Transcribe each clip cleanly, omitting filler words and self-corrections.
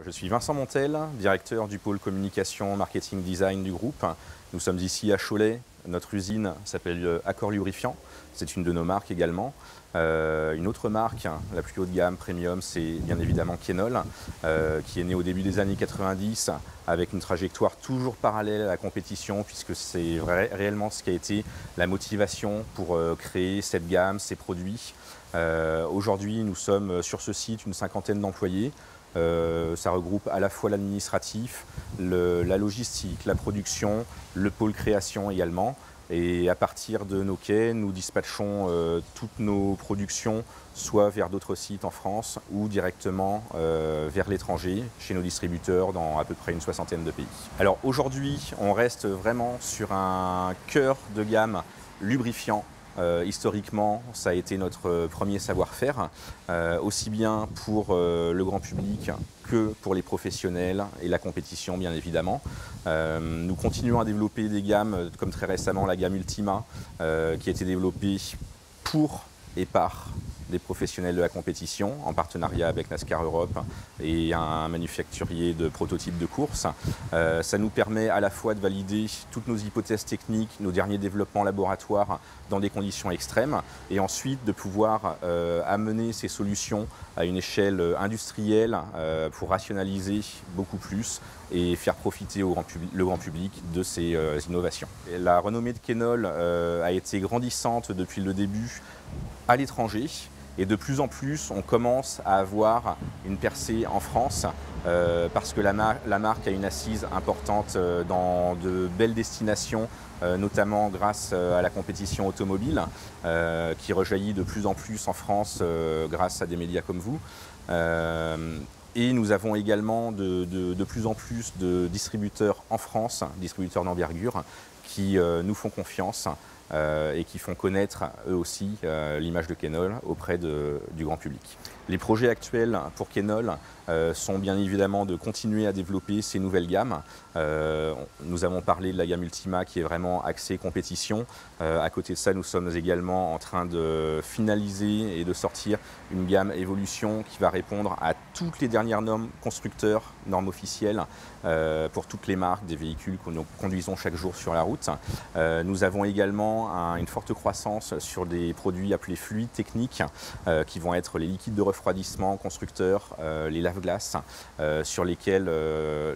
Je suis Vincent Montel, directeur du pôle communication marketing design du groupe. Nous sommes ici à Cholet. Notre usine s'appelle Accor Lubrifiant. C'est une de nos marques également. Une autre marque, la plus haut de gamme, premium, c'est bien évidemment Kenol, qui est née au début des années 90 avec une trajectoire toujours parallèle à la compétition, puisque c'est réellement ce qui a été la motivation pour créer cette gamme, ces produits. Aujourd'hui, nous sommes sur ce site une cinquantaine d'employés. Ça regroupe à la fois l'administratif, la logistique, la production, le pôle création également. Et à partir de nos quais, nous dispatchons toutes nos productions soit vers d'autres sites en France ou directement vers l'étranger, chez nos distributeurs dans à peu près une soixantaine de pays. Alors aujourd'hui, on reste vraiment sur un cœur de gamme lubrifiant. Historiquement, ça a été notre premier savoir-faire, aussi bien pour le grand public que pour les professionnels et la compétition, bien évidemment. Nous continuons à développer des gammes, comme très récemment la gamme Ultima, qui a été développée pour et par des professionnels de la compétition, en partenariat avec NASCAR Europe et un manufacturier de prototypes de course. Ça nous permet à la fois de valider toutes nos hypothèses techniques, nos derniers développements laboratoires dans des conditions extrêmes, et ensuite de pouvoir amener ces solutions à une échelle industrielle pour rationaliser beaucoup plus et faire profiter le grand public de ces innovations. Et la renommée de Kenol a été grandissante depuis le début à l'étranger. Et de plus en plus, on commence à avoir une percée en France parce que la marque a une assise importante dans de belles destinations, notamment grâce à la compétition automobile qui rejaillit de plus en plus en France grâce à des médias comme vous. Et nous avons également de plus en plus de distributeurs en France, distributeurs d'envergure, qui nous font confiance et qui font connaître eux aussi l'image de Kenol auprès du grand public. Les projets actuels pour Kenol sont bien évidemment de continuer à développer ces nouvelles gammes. Nous avons parlé de la gamme Ultima qui est vraiment axée compétition. À côté de ça, nous sommes également en train de finaliser et de sortir une gamme évolution qui va répondre à toutes les dernières normes constructeurs, normes officielles pour toutes les marques des véhicules que nous conduisons chaque jour sur la route. Nous avons également une forte croissance sur des produits appelés fluides techniques qui vont être les liquides de refroidissement constructeurs, les lave-glaces, sur lesquels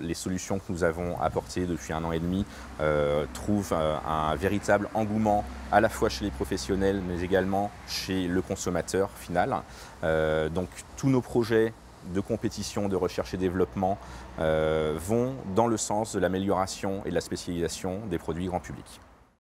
les solutions que nous avons apportées depuis 1 an et demi trouvent un véritable engouement à la fois chez les professionnels mais également chez le consommateur final. Donc tous nos projets de compétition, de recherche et développement vont dans le sens de l'amélioration et de la spécialisation des produits grand public.